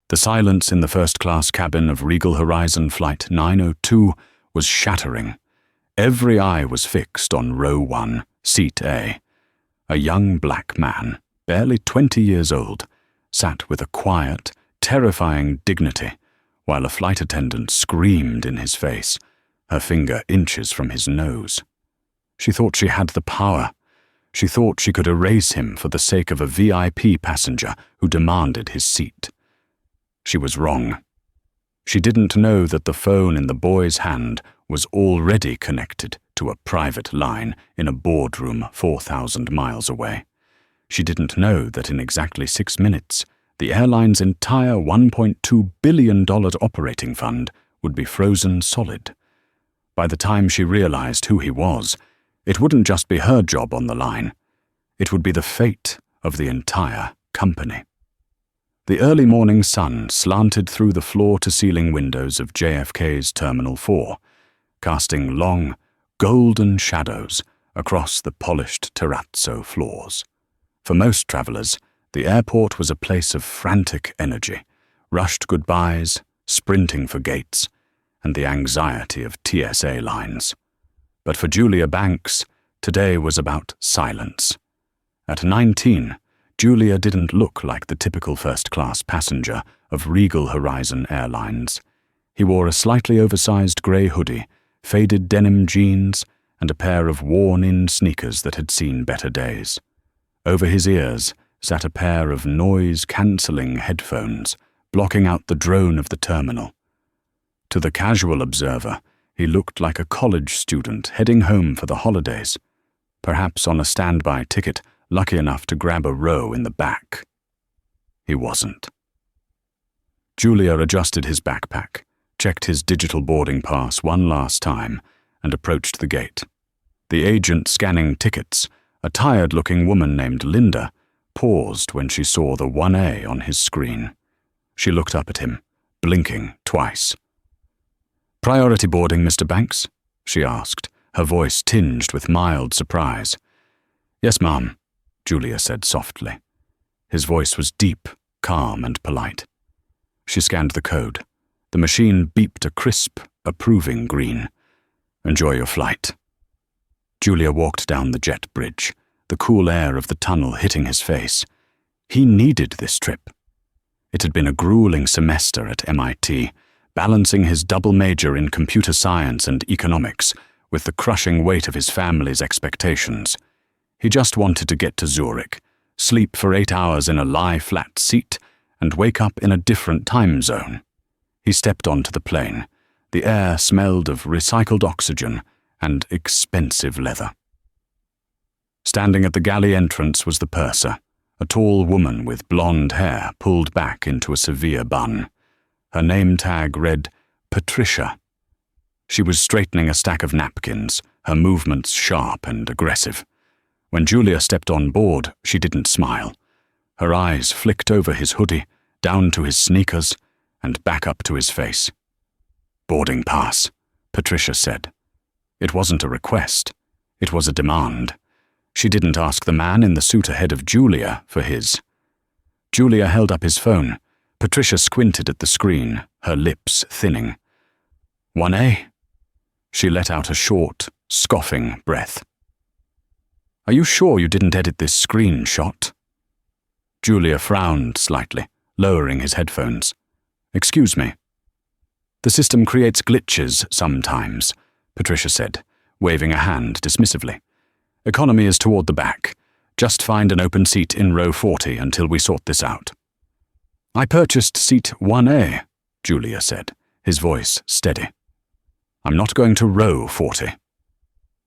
The silence in the first-class cabin of Regal Horizon Flight 902 was shattering. Every eye was fixed on row 1, seat A. A young black man, barely 20 years old, sat with a quiet, terrifying dignity, while a flight attendant screamed in his face, her finger inches from his nose. She thought she had the power. She thought she could erase him for the sake of a VIP passenger who demanded his seat. She was wrong. She didn't know that the phone in the boy's hand was already connected to a private line in a boardroom 4,000 miles away. She didn't know that in exactly 6 minutes, the airline's entire $1.2 billion operating fund would be frozen solid. By the time she realized who he was, it wouldn't just be her job on the line. It would be the fate of the entire company. The early morning sun slanted through the floor-to-ceiling windows of JFK's Terminal 4, casting long, golden shadows across the polished terrazzo floors. For most travelers, the airport was a place of frantic energy, rushed goodbyes, sprinting for gates, and the anxiety of TSA lines. But for Julia Banks, today was about silence. At 19, Julia didn't look like the typical first-class passenger of Regal Horizon Airlines. He wore a slightly oversized grey hoodie, faded denim jeans, and a pair of worn-in sneakers that had seen better days. Over his ears sat a pair of noise-cancelling headphones, blocking out the drone of the terminal. To the casual observer, he looked like a college student heading home for the holidays, perhaps on a standby ticket, lucky enough to grab a row in the back. He wasn't. Julia adjusted his backpack, checked his digital boarding pass one last time, and approached the gate. The agent scanning tickets, a tired-looking woman named Linda, paused when she saw the 1A on his screen. She looked up at him, blinking twice. "Priority boarding, Mr. Banks?" she asked, her voice tinged with mild surprise. "Yes, ma'am," Julia said softly. His voice was deep, calm, and polite. She scanned the code. The machine beeped a crisp, approving green. "Enjoy your flight." Julia walked down the jet bridge, the cool air of the tunnel hitting his face. He needed this trip. It had been a grueling semester at MIT, balancing his double major in computer science and economics with the crushing weight of his family's expectations. He just wanted to get to Zurich, sleep for 8 hours in a lie-flat seat, and wake up in a different time zone. He stepped onto the plane. The air smelled of recycled oxygen and expensive leather. Standing at the galley entrance was the purser, a tall woman with blonde hair pulled back into a severe bun. Her name tag read Patricia. She was straightening a stack of napkins, her movements sharp and aggressive. When Julia stepped on board, she didn't smile. Her eyes flicked over his hoodie, down to his sneakers, and back up to his face. "Boarding pass," Patricia said. It wasn't a request. It was a demand. She didn't ask the man in the suit ahead of Julia for his. Julia held up his phone. Patricia squinted at the screen, her lips thinning. "1A?" She let out a short, scoffing breath. "Are you sure you didn't edit this screenshot?" Julia frowned slightly, lowering his headphones. "Excuse me." "The system creates glitches sometimes," Patricia said, waving a hand dismissively. "Economy is toward the back. Just find an open seat in row 40 until we sort this out." "I purchased seat 1A, Julia said, his voice steady. "I'm not going to row 40.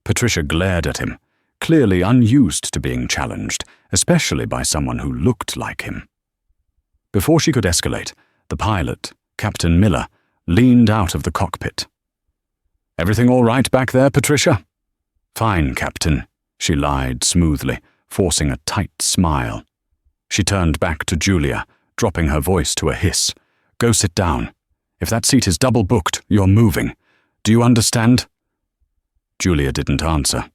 Patricia glared at him, clearly unused to being challenged, especially by someone who looked like him. Before she could escalate, the pilot, Captain Miller, leaned out of the cockpit. "Everything all right back there, Patricia?" "Fine, Captain," she lied smoothly, forcing a tight smile. She turned back to Julia, dropping her voice to a hiss. "Go sit down. If that seat is double booked, you're moving. Do you understand?" Julia didn't answer.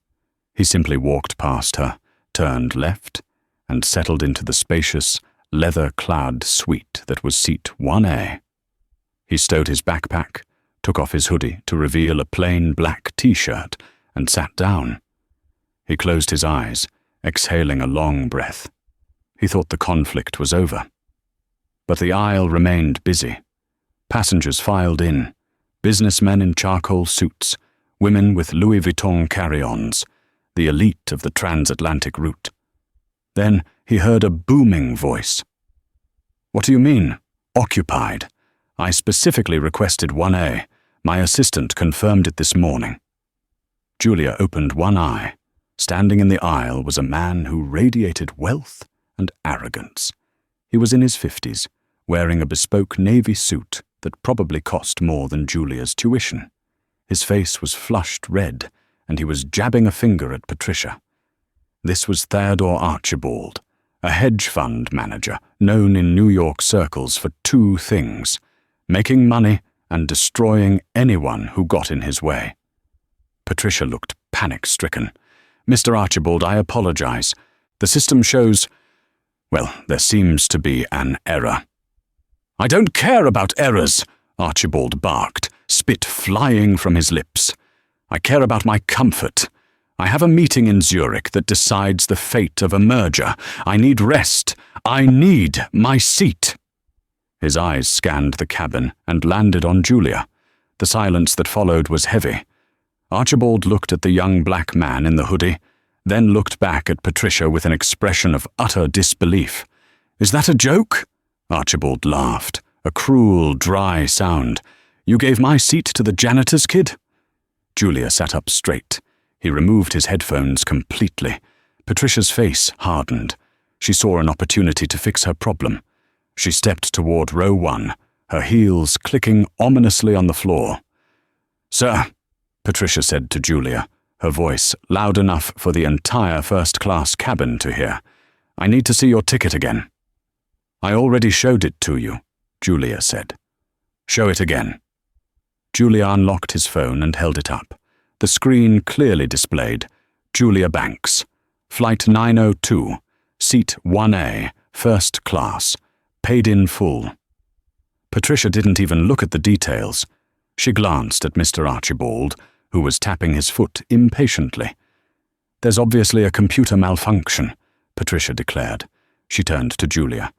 He simply walked past her, turned left, and settled into the spacious, leather-clad suite that was seat 1A. He stowed his backpack, took off his hoodie to reveal a plain black t-shirt, and sat down. He closed his eyes, exhaling a long breath. He thought the conflict was over. But the aisle remained busy. Passengers filed in, businessmen in charcoal suits, women with Louis Vuitton carry-ons, the elite of the transatlantic route. Then he heard a booming voice. "What do you mean? Occupied. I specifically requested 1A. My assistant confirmed it this morning." Julia opened one eye. Standing in the aisle was a man who radiated wealth and arrogance. He was in his 50s, wearing a bespoke navy suit that probably cost more than Julia's tuition. His face was flushed red, and he was jabbing a finger at Patricia. This was Theodore Archibald, a hedge fund manager known in New York circles for two things: making money and destroying anyone who got in his way. Patricia looked panic-stricken. "Mr. Archibald, I apologize. The system shows, well, there seems to be an error." "I don't care about errors," Archibald barked, spit flying from his lips. "I care about my comfort. I have a meeting in Zurich that decides the fate of a merger. I need rest. I need my seat." His eyes scanned the cabin and landed on Julia. The silence that followed was heavy. Archibald looked at the young black man in the hoodie, then looked back at Patricia with an expression of utter disbelief. "Is that a joke?" Archibald laughed, a cruel, dry sound. "You gave my seat to the janitor's kid?" Julia sat up straight. He removed his headphones completely. Patricia's face hardened. She saw an opportunity to fix her problem. She stepped toward row 1, her heels clicking ominously on the floor. "Sir," Patricia said to Julia, her voice loud enough for the entire first-class cabin to hear, "I need to see your ticket again." "I already showed it to you," Julia said. "Show it again." Julia unlocked his phone and held it up. The screen clearly displayed, "Julia Banks, Flight 902, Seat 1A, First Class, paid in full." Patricia didn't even look at the details. She glanced at Mr. Archibald, who was tapping his foot impatiently. "There's obviously a computer malfunction," Patricia declared. She turned to Julia.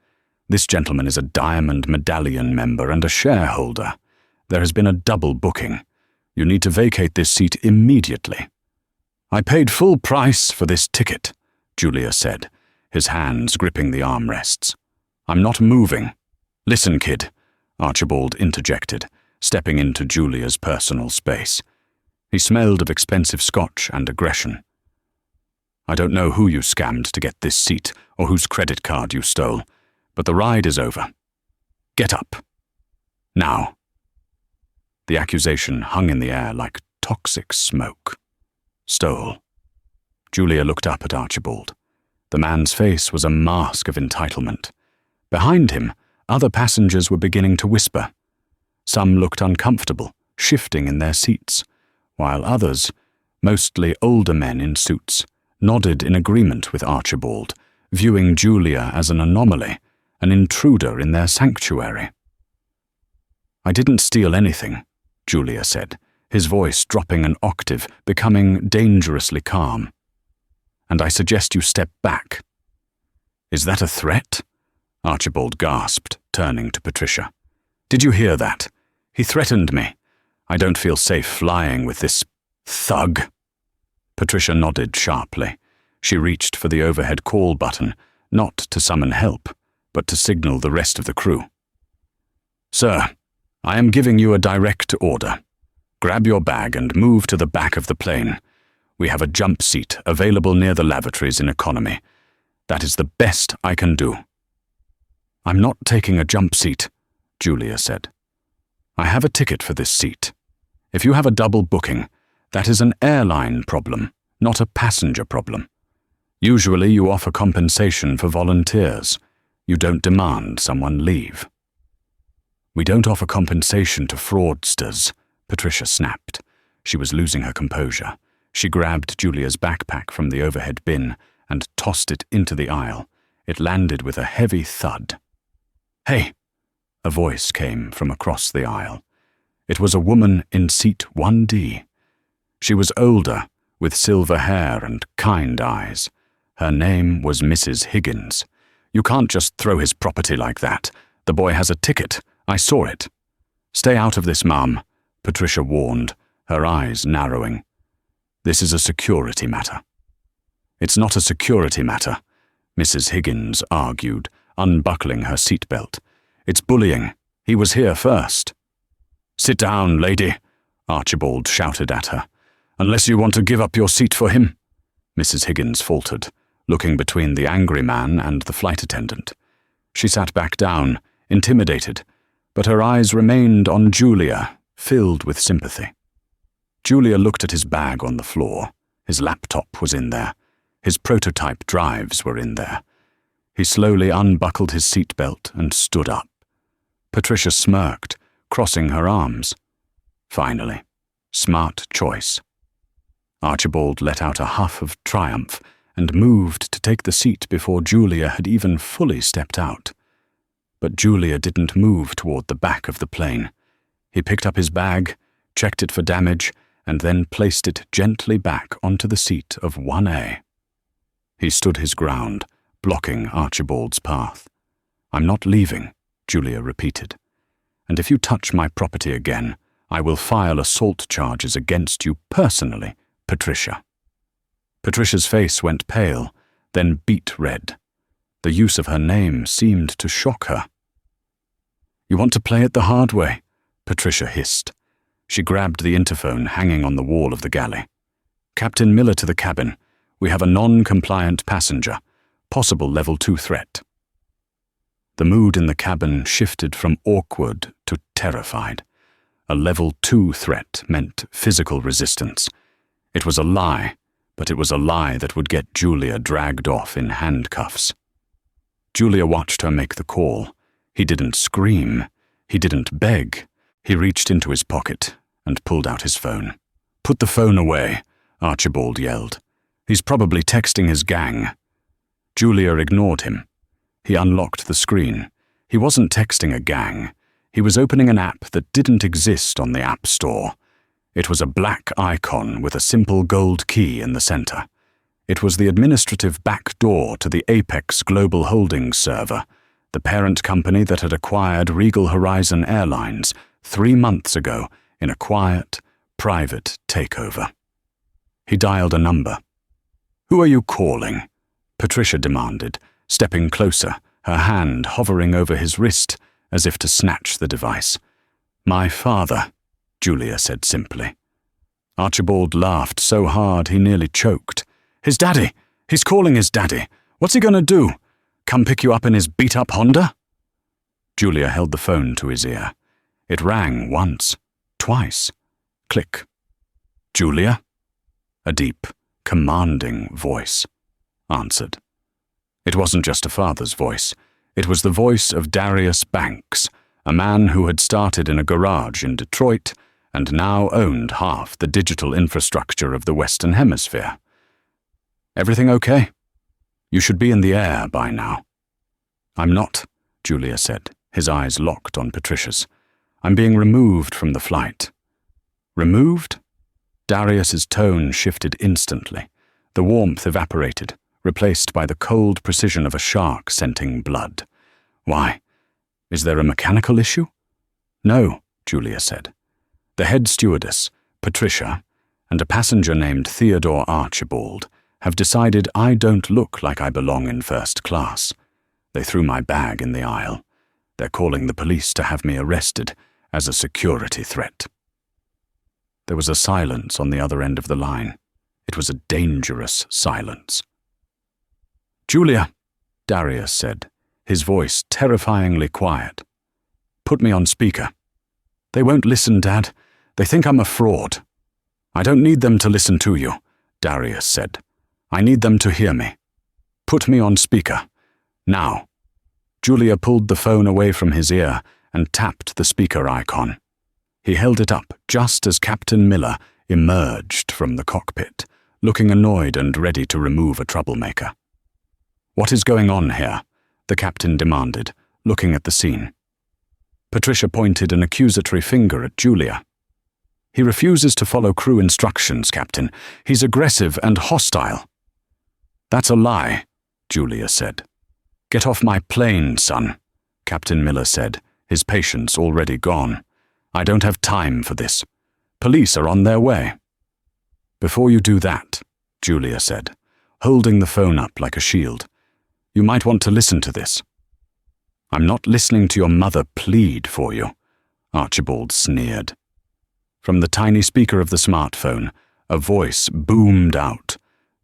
"This gentleman is a Diamond Medallion member and a shareholder. There has been a double booking. You need to vacate this seat immediately." "I paid full price for this ticket," Julia said, his hands gripping the armrests. "I'm not moving." "Listen, kid," Archibald interjected, stepping into Julia's personal space. He smelled of expensive scotch and aggression. "I don't know who you scammed to get this seat or whose credit card you stole, but the ride is over. Get up. Now." The accusation hung in the air like toxic smoke. "Stole." Julia looked up at Archibald. The man's face was a mask of entitlement. Behind him, other passengers were beginning to whisper. Some looked uncomfortable, shifting in their seats, while others, mostly older men in suits, nodded in agreement with Archibald, viewing Julia as an anomaly, an intruder in their sanctuary. "I didn't steal anything," Julia said, his voice dropping an octave, becoming dangerously calm. "And I suggest you step back." "Is that a threat?" Archibald gasped, turning to Patricia. "Did you hear that? He threatened me. I don't feel safe flying with this thug." Patricia nodded sharply. She reached for the overhead call button, not to summon help, but to signal the rest of the crew. "Sir, I am giving you a direct order. Grab your bag and move to the back of the plane. We have a jump seat available near the lavatories in economy. That is the best I can do." "I'm not taking a jump seat," Julia said. "I have a ticket for this seat. If you have a double booking, that is an airline problem, not a passenger problem. Usually you offer compensation for volunteers. You don't demand someone leave." "We don't offer compensation to fraudsters," Patricia snapped. She was losing her composure. She grabbed Julia's backpack from the overhead bin and tossed it into the aisle. It landed with a heavy thud. "Hey!" a voice came from across the aisle. It was a woman in seat 1D. She was older, with silver hair and kind eyes. Her name was Mrs. Higgins. "You can't just throw his property like that. The boy has a ticket. I saw it." "Stay out of this, ma'am," Patricia warned, her eyes narrowing. "This is a security matter." "It's not a security matter," Mrs. Higgins argued, unbuckling her seatbelt. "It's bullying. He was here first." "Sit down, lady," Archibald shouted at her. "Unless you want to give up your seat for him," Mrs. Higgins faltered, looking between the angry man and the flight attendant. She sat back down, intimidated, but her eyes remained on Julia, filled with sympathy. Julia looked at his bag on the floor. His laptop was in there. His prototype drives were in there. He slowly unbuckled his seatbelt and stood up. Patricia smirked, crossing her arms. Finally, smart choice. Archibald let out a huff of triumph and moved to take the seat before Julia had even fully stepped out. But Julia didn't move toward the back of the plane. He picked up his bag, checked it for damage, and then placed it gently back onto the seat of 1A. He stood his ground, blocking Archibald's path. "I'm not leaving," Julia repeated. "And if you touch my property again, I will file assault charges against you personally, Patricia." Patricia's face went pale, then beet red. The use of her name seemed to shock her. "You want to play it the hard way?" Patricia hissed. She grabbed the interphone hanging on the wall of the galley. "Captain Miller to the cabin. We have a non-compliant passenger. Possible level 2 threat." The mood in the cabin shifted from awkward to terrified. A level 2 threat meant physical resistance. It was a lie, but it was a lie that would get Julia dragged off in handcuffs. Julia watched her make the call. He didn't scream. He didn't beg. He reached into his pocket and pulled out his phone. "Put the phone away," Archibald yelled. "He's probably texting his gang." Julia ignored him. He unlocked the screen. He wasn't texting a gang. He was opening an app that didn't exist on the App Store. It was a black icon with a simple gold key in the center. It was the administrative back door to the Apex Global Holdings server, the parent company that had acquired Regal Horizon Airlines 3 months ago in a quiet, private takeover. He dialed a number. "Who are you calling?" Patricia demanded, stepping closer, her hand hovering over his wrist as if to snatch the device. "My father," Julia said simply. Archibald laughed so hard he nearly choked. "His daddy! He's calling his daddy! What's he gonna do? Come pick you up in his beat-up Honda?" Julia held the phone to his ear. It rang once, twice. Click. "Julia?" A deep, commanding voice answered. It wasn't just a father's voice. It was the voice of Darius Banks, a man who had started in a garage in Detroit and now owned half the digital infrastructure of the Western Hemisphere. "Everything okay? You should be in the air by now." "I'm not," Julia said, his eyes locked on Patricia's. "I'm being removed from the flight." "Removed?" Darius's tone shifted instantly. The warmth evaporated, replaced by the cold precision of a shark scenting blood. "Why? Is there a mechanical issue?" "No," Julia said. "The head stewardess, Patricia, and a passenger named Theodore Archibald have decided I don't look like I belong in first class. They threw my bag in the aisle. They're calling the police to have me arrested as a security threat." There was a silence on the other end of the line. It was a dangerous silence. "Julia," Darius said, his voice terrifyingly quiet. "Put me on speaker." "They won't listen, Dad. They think I'm a fraud." "I don't need them to listen to you," Darius said. "I need them to hear me. Put me on speaker. Now." Julia pulled the phone away from his ear and tapped the speaker icon. He held it up just as Captain Miller emerged from the cockpit, looking annoyed and ready to remove a troublemaker. What is going on here? The captain demanded, looking at the scene. Patricia pointed an accusatory finger at Julia. He refuses to follow crew instructions, Captain. He's aggressive and hostile. That's a lie, Julia said. Get off my plane, son, Captain Miller said, his patience already gone. I don't have time for this. Police are on their way. Before you do that, Julia said, holding the phone up like a shield, you might want to listen to this. I'm not listening to your mother plead for you, Archibald sneered. From the tiny speaker of the smartphone, a voice boomed out,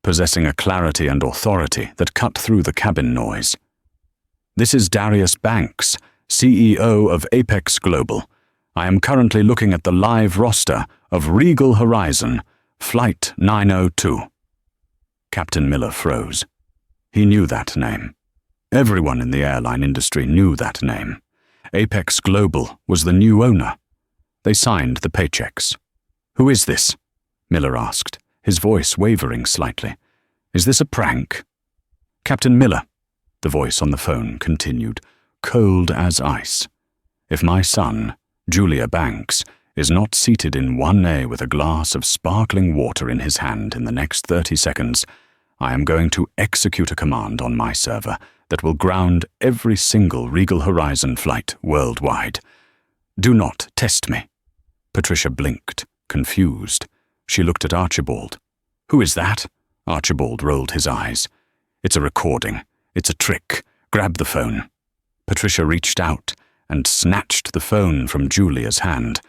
possessing a clarity and authority that cut through the cabin noise. This is Darius Banks, CEO of Apex Global. I am currently looking at the live roster of Regal Horizon, Flight 902. Captain Miller froze. He knew that name. Everyone in the airline industry knew that name. Apex Global was the new owner. They signed the paychecks. Who is this? Miller asked, his voice wavering slightly. Is this a prank? Captain Miller, the voice on the phone continued, cold as ice. If my son, Julia Banks, is not seated in 1A with a glass of sparkling water in his hand in the next 30 seconds, I am going to execute a command on my server that will ground every single Regal Horizon flight worldwide. Do not test me. Patricia blinked, confused. She looked at Archibald. Who is that? Archibald rolled his eyes. It's a recording. It's a trick. Grab the phone. Patricia reached out and snatched the phone from Julia's hand.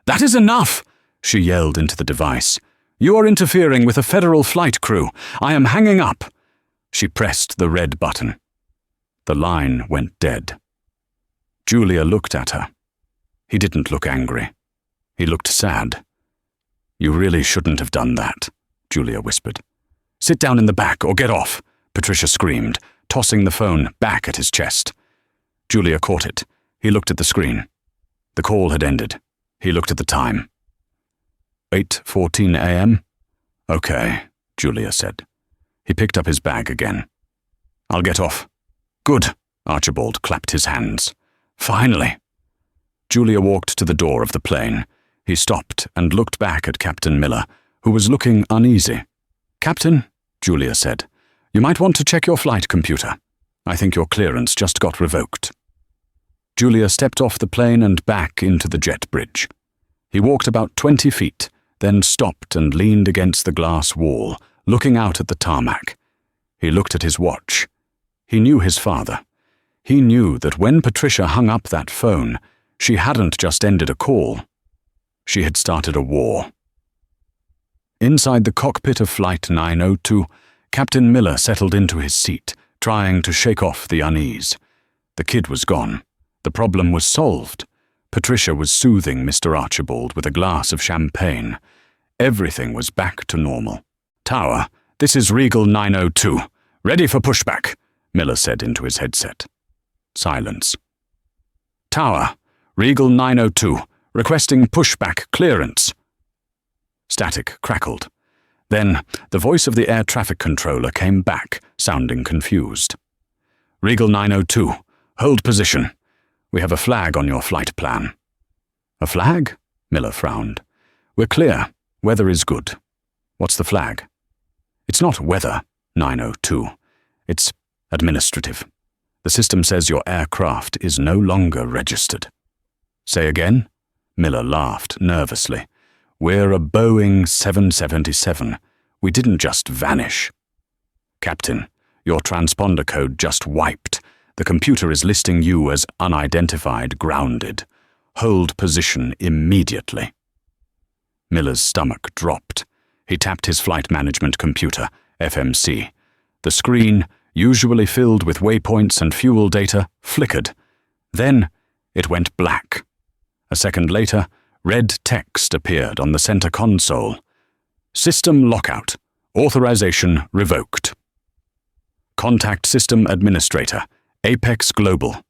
That is enough, she yelled into the device. You are interfering with a federal flight crew. I am hanging up. She pressed the red button. The line went dead. Julia looked at her. He didn't look angry. He looked sad. You really shouldn't have done that, Julia whispered. Sit down in the back or get off, Patricia screamed, tossing the phone back at his chest. Julia caught it. He looked at the screen. The call had ended. He looked at the time. 8:14 a.m.? Okay, Julia said. He picked up his bag again. I'll get off. Good, Archibald clapped his hands. Finally. Julia walked to the door of the plane. He stopped and looked back at Captain Miller, who was looking uneasy. Captain, Julia said, you might want to check your flight computer. I think your clearance just got revoked. Julia stepped off the plane and back into the jet bridge. He walked about 20 feet, then stopped and leaned against the glass wall, looking out at the tarmac. He looked at his watch. He knew his father. He knew that when Patricia hung up that phone, she hadn't just ended a call. She had started a war. Inside the cockpit of Flight 902, Captain Miller settled into his seat, trying to shake off the unease. The kid was gone. The problem was solved. Patricia was soothing Mr. Archibald with a glass of champagne. Everything was back to normal. Tower, this is Regal 902. Ready for pushback, Miller said into his headset. Silence. Tower, Regal 902, requesting pushback clearance. Static crackled. Then the voice of the air traffic controller came back, sounding confused. Regal 902, hold position. We have a flag on your flight plan. A flag? Miller frowned. We're clear. Weather is good. What's the flag? It's not weather, 902. It's administrative. The system says your aircraft is no longer registered. Say again? Miller laughed nervously. We're a Boeing 777. We didn't just vanish. Captain, your transponder code just wiped. The computer is listing you as unidentified grounded. Hold position immediately. Miller's stomach dropped. He tapped his flight management computer, FMC. The screen, usually filled with waypoints and fuel data, flickered. Then it went black. A second later, red text appeared on the center console. System lockout. Authorization revoked. Contact System Administrator, Apex Global.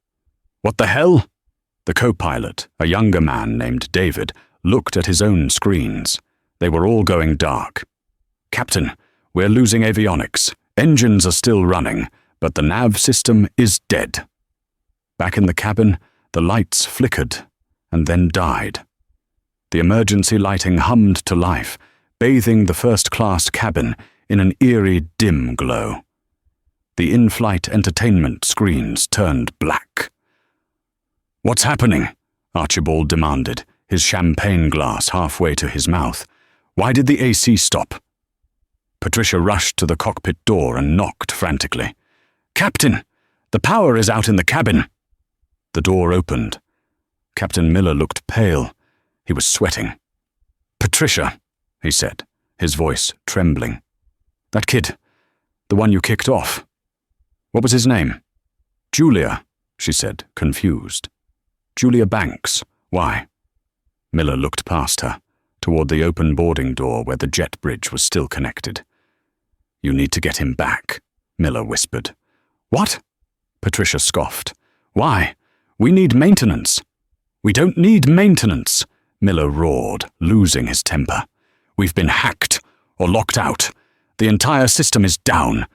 What the hell? The co-pilot, a younger man named David, looked at his own screens. They were all going dark. Captain, we're losing avionics. Engines are still running, but the nav system is dead. Back in the cabin, the lights flickered and then died. The emergency lighting hummed to life, bathing the first-class cabin in an eerie dim glow. The in-flight entertainment screens turned black. "What's happening?" Archibald demanded, his champagne glass halfway to his mouth. "Why did the AC stop?" Patricia rushed to the cockpit door and knocked frantically. "Captain, the power is out in the cabin." The door opened. Captain Miller looked pale. He was sweating. "Patricia," he said, his voice trembling. "That kid, the one you kicked off. What was his name?" "Julia," she said, confused. "Julia Banks. Why?" Miller looked past her, toward the open boarding door where the jet bridge was still connected. "You need to get him back," Miller whispered. "What?" Patricia scoffed. "Why? We need maintenance." "We don't need maintenance," Miller roared, losing his temper. "We've been hacked or locked out. The entire system is down.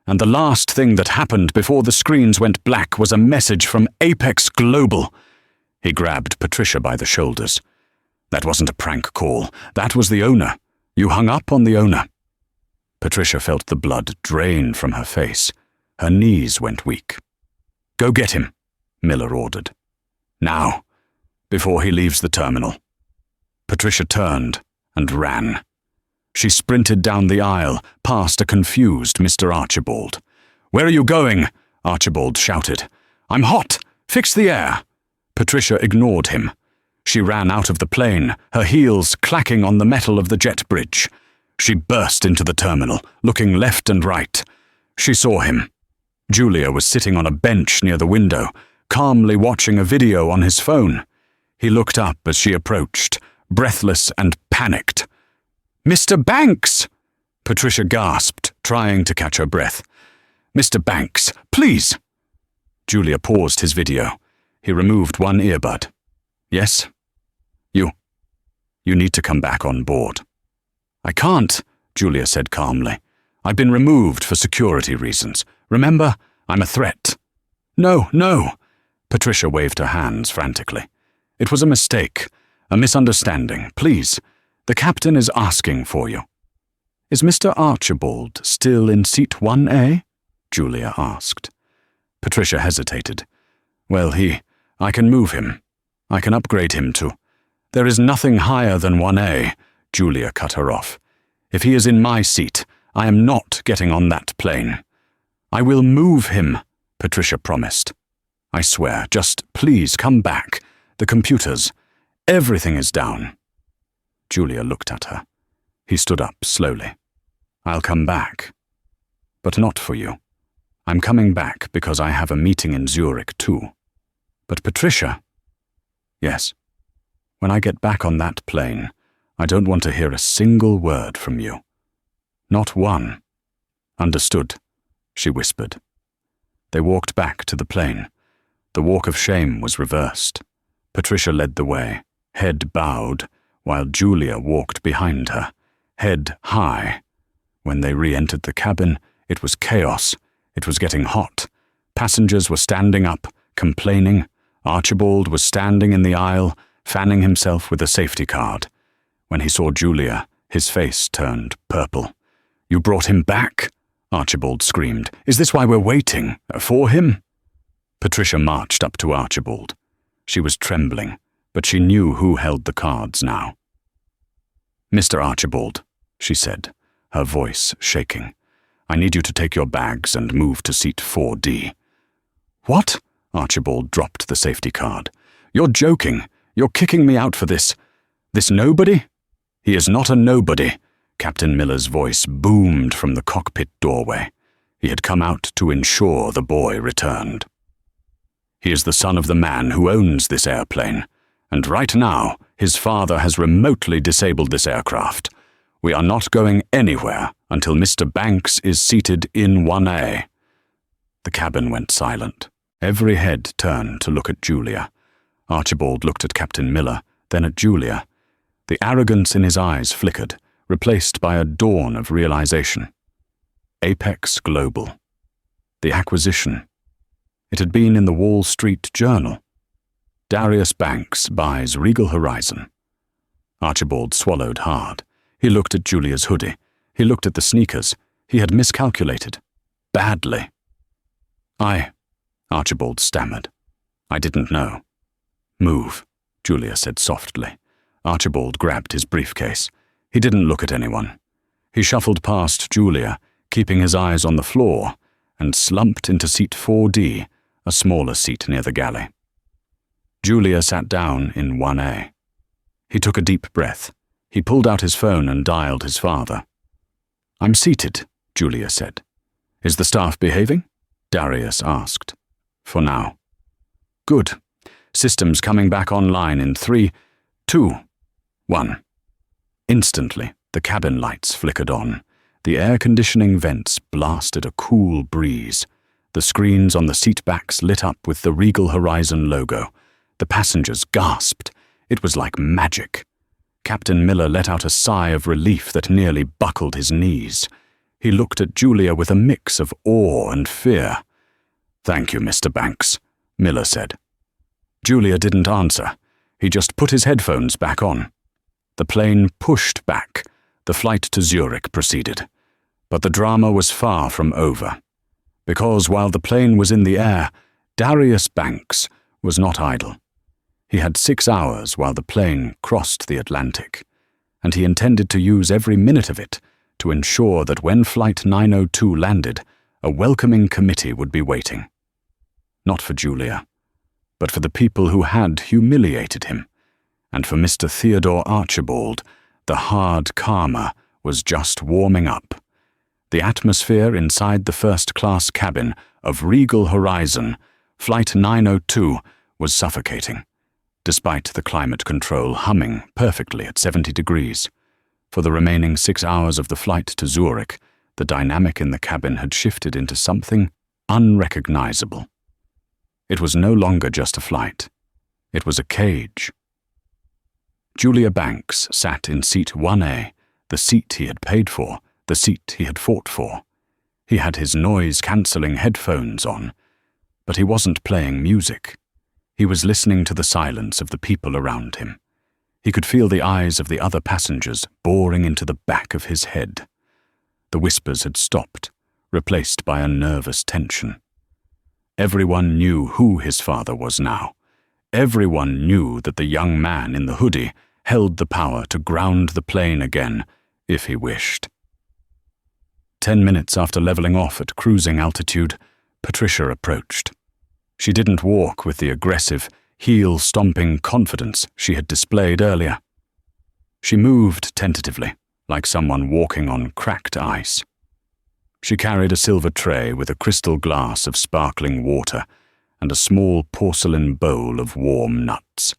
And the last thing that happened before the screens went black was a message from Apex Global." He grabbed Patricia by the shoulders. "That wasn't a prank call. That was the owner. You hung up on the owner." Patricia felt the blood drain from her face. Her knees went weak. "Go get him," Miller ordered. "Now, before he leaves the terminal." Patricia turned and ran. She sprinted down the aisle, past a confused Mr. Archibald. "Where are you going?" Archibald shouted. "I'm hot! Fix the air!" Patricia ignored him. She ran out of the plane, her heels clacking on the metal of the jet bridge. She burst into the terminal, looking left and right. She saw him. Julia was sitting on a bench near the window, calmly watching a video on his phone. He looked up as she approached, breathless and panicked. "Mr. Banks!" Patricia gasped, trying to catch her breath. "Mr. Banks, please!" Julia paused his video. He removed one earbud. "Yes? You need to come back on board." "I can't," Julia said calmly. "I've been removed for security reasons. Remember, I'm a threat." "No, no!" Patricia waved her hands frantically. "It was a mistake, a misunderstanding. Please, the captain is asking for you." "Is Mr. Archibald still in seat 1A?" Julia asked. Patricia hesitated. "Well, I can move him. I can upgrade him to—" "There is nothing higher than 1A, Julia cut her off. "If he is in my seat, I am not getting on that plane." "I will move him," Patricia promised. "I swear, just please come back. The computers, everything is down." Julia looked at her. He stood up slowly. "I'll come back. But not for you. I'm coming back because I have a meeting in Zurich too. But Patricia—" "Yes. When I get back on that plane, I don't want to hear a single word from you. Not one." "Understood," she whispered. They walked back to the plane. The walk of shame was reversed. Patricia led the way, head bowed, while Julia walked behind her, head high. When they re-entered the cabin, it was chaos. It was getting hot. Passengers were standing up, complaining. Archibald was standing in the aisle, fanning himself with a safety card. When he saw Julia, his face turned purple. "You brought him back?" Archibald screamed. "Is this why we're waiting? For him?" Patricia marched up to Archibald. She was trembling, but she knew who held the cards now. "Mr. Archibald," she said, her voice shaking, "I need you to take your bags and move to seat 4D. "What?" Archibald dropped the safety card. "You're joking. You're kicking me out for this. This nobody?" "He is not a nobody," Captain Miller's voice boomed from the cockpit doorway. He had come out to ensure the boy returned. "He is the son of the man who owns this airplane, and right now his father has remotely disabled this aircraft. We are not going anywhere until Mr. Banks is seated in 1A. The cabin went silent. Every head turned to look at Julia. Archibald looked at Captain Miller, then at Julia. The arrogance in his eyes flickered, replaced by a dawn of realization. Apex Global. The acquisition. It had been in the Wall Street Journal. Darius Banks buys Regal Horizon. Archibald swallowed hard. He looked at Julia's hoodie. He looked at the sneakers. He had miscalculated. Badly. Archibald stammered. I didn't know. Move, Julia said softly. Archibald grabbed his briefcase. He didn't look at anyone. He shuffled past Julia, keeping his eyes on the floor, and slumped into seat 4D, a smaller seat near the galley. Julia sat down in 1A. He took a deep breath. He pulled out his phone and dialed his father. I'm seated, Julia said. Is the staff behaving? Darius asked. For now. Good. Systems coming back online in 3, 2, 1. Instantly, the cabin lights flickered on. The air conditioning vents blasted a cool breeze. The screens on the seat backs lit up with the Regal Horizon logo. The passengers gasped. It was like magic. Captain Miller let out a sigh of relief that nearly buckled his knees. He looked at Julia with a mix of awe and fear. Thank you, Mr. Banks, Miller said. Julia didn't answer. He just put his headphones back on. The plane pushed back. The flight to Zurich proceeded. But the drama was far from over. Because while the plane was in the air, Darius Banks was not idle. He had 6 hours while the plane crossed the Atlantic, and he intended to use every minute of it to ensure that when Flight 902 landed, a welcoming committee would be waiting. Not for Julia, but for the people who had humiliated him, and for Mr. Theodore Archibald, the hard karma was just warming up. The atmosphere inside the first-class cabin of Regal Horizon, Flight 902, was suffocating, despite the climate control humming perfectly at 70 degrees. For the remaining 6 hours of the flight to Zurich, the dynamic in the cabin had shifted into something unrecognizable. It was no longer just a flight. It was a cage. Julia Banks sat in seat 1A, the seat he had paid for, the seat he had fought for. He had his noise-cancelling headphones on, but he wasn't playing music. He was listening to the silence of the people around him. He could feel the eyes of the other passengers boring into the back of his head. The whispers had stopped, replaced by a nervous tension. Everyone knew who his father was now. Everyone knew that the young man in the hoodie held the power to ground the plane again, if he wished. 10 minutes after leveling off at cruising altitude, Patricia approached. She didn't walk with the aggressive, heel-stomping confidence she had displayed earlier. She moved tentatively, like someone walking on cracked ice. She carried a silver tray with a crystal glass of sparkling water and a small porcelain bowl of warm nuts.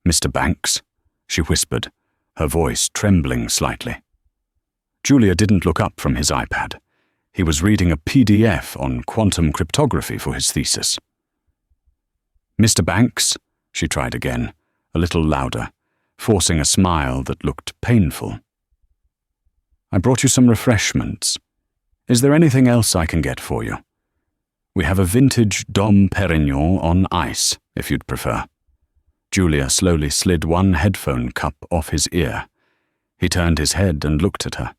Mr. Banks, she whispered, her voice trembling slightly. Julia didn't look up from his iPad. He was reading a PDF on quantum cryptography for his thesis. Mr. Banks, she tried again, a little louder, forcing a smile that looked painful. I brought you some refreshments. Is there anything else I can get for you? We have a vintage Dom Perignon on ice, if you'd prefer. Julia slowly slid one headphone cup off his ear. He turned his head and looked at her.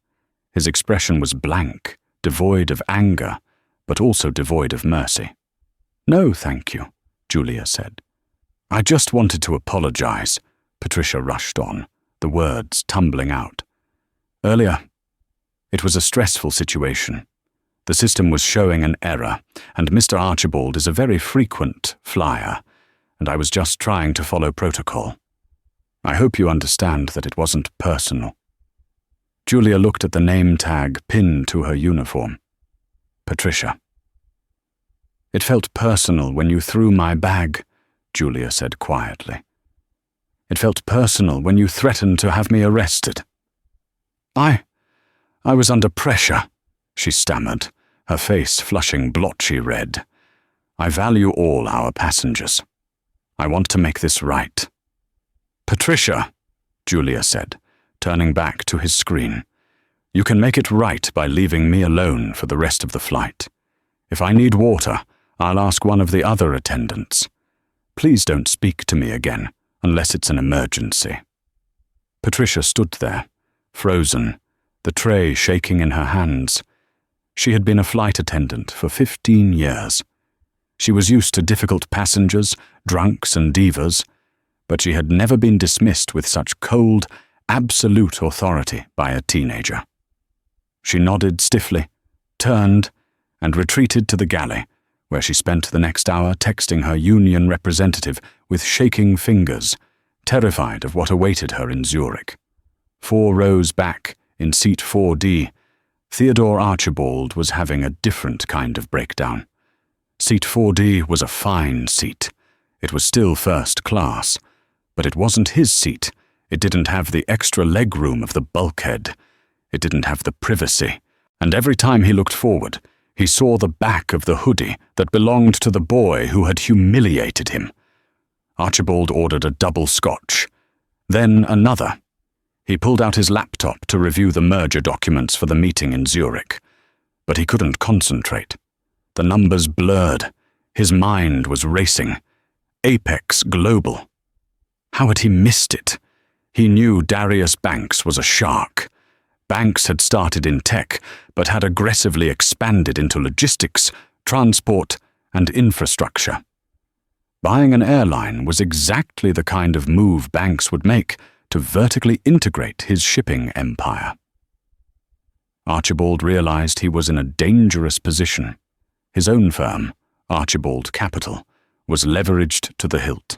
His expression was blank, devoid of anger, but also devoid of mercy. No, thank you, Julia said. I just wanted to apologize, Patricia rushed on, the words tumbling out. Earlier, it was a stressful situation. The system was showing an error, and Mr. Archibald is a very frequent flyer, and I was just trying to follow protocol. I hope you understand that it wasn't personal. Julia looked at the name tag pinned to her uniform. Patricia. It felt personal when you threw my bag, Julia said quietly. It felt personal when you threatened to have me arrested. I was under pressure, she stammered, her face flushing blotchy red. I value all our passengers. I want to make this right. Patricia, Julia said, turning back to his screen. You can make it right by leaving me alone for the rest of the flight. If I need water, I'll ask one of the other attendants. Please don't speak to me again, unless it's an emergency." Patricia stood there, frozen, the tray shaking in her hands. She had been a flight attendant for 15 years. She was used to difficult passengers, drunks and divas, but she had never been dismissed with such cold, absolute authority by a teenager. She nodded stiffly, turned, and retreated to the galley, where she spent the next hour texting her union representative with shaking fingers, terrified of what awaited her in Zurich. 4 rows back, in seat 4D, Theodore Archibald was having a different kind of breakdown. Seat 4D was a fine seat. It was still first class, but it wasn't his seat. It didn't have the extra legroom of the bulkhead. It didn't have the privacy, and every time he looked forward, he saw the back of the hoodie that belonged to the boy who had humiliated him. Archibald ordered a double scotch, then another. He pulled out his laptop to review the merger documents for the meeting in Zurich, but he couldn't concentrate. The numbers blurred. His mind was racing. Apex Global. How had he missed it? He knew Darius Banks was a shark. Banks had started in tech, but had aggressively expanded into logistics, transport, and infrastructure. Buying an airline was exactly the kind of move Banks would make to vertically integrate his shipping empire. Archibald realized he was in a dangerous position. His own firm, Archibald Capital, was leveraged to the hilt.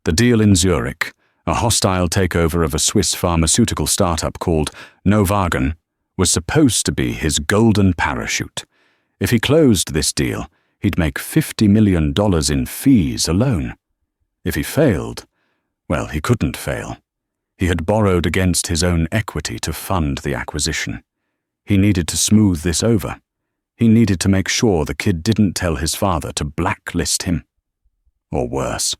The deal in Zurich, a hostile takeover of a Swiss pharmaceutical startup called Novagen, was supposed to be his golden parachute. If he closed this deal, he'd make $50 million in fees alone. If he failed, well, he couldn't fail. He had borrowed against his own equity to fund the acquisition. He needed to smooth this over. He needed to make sure the kid didn't tell his father to blacklist him. Or worse.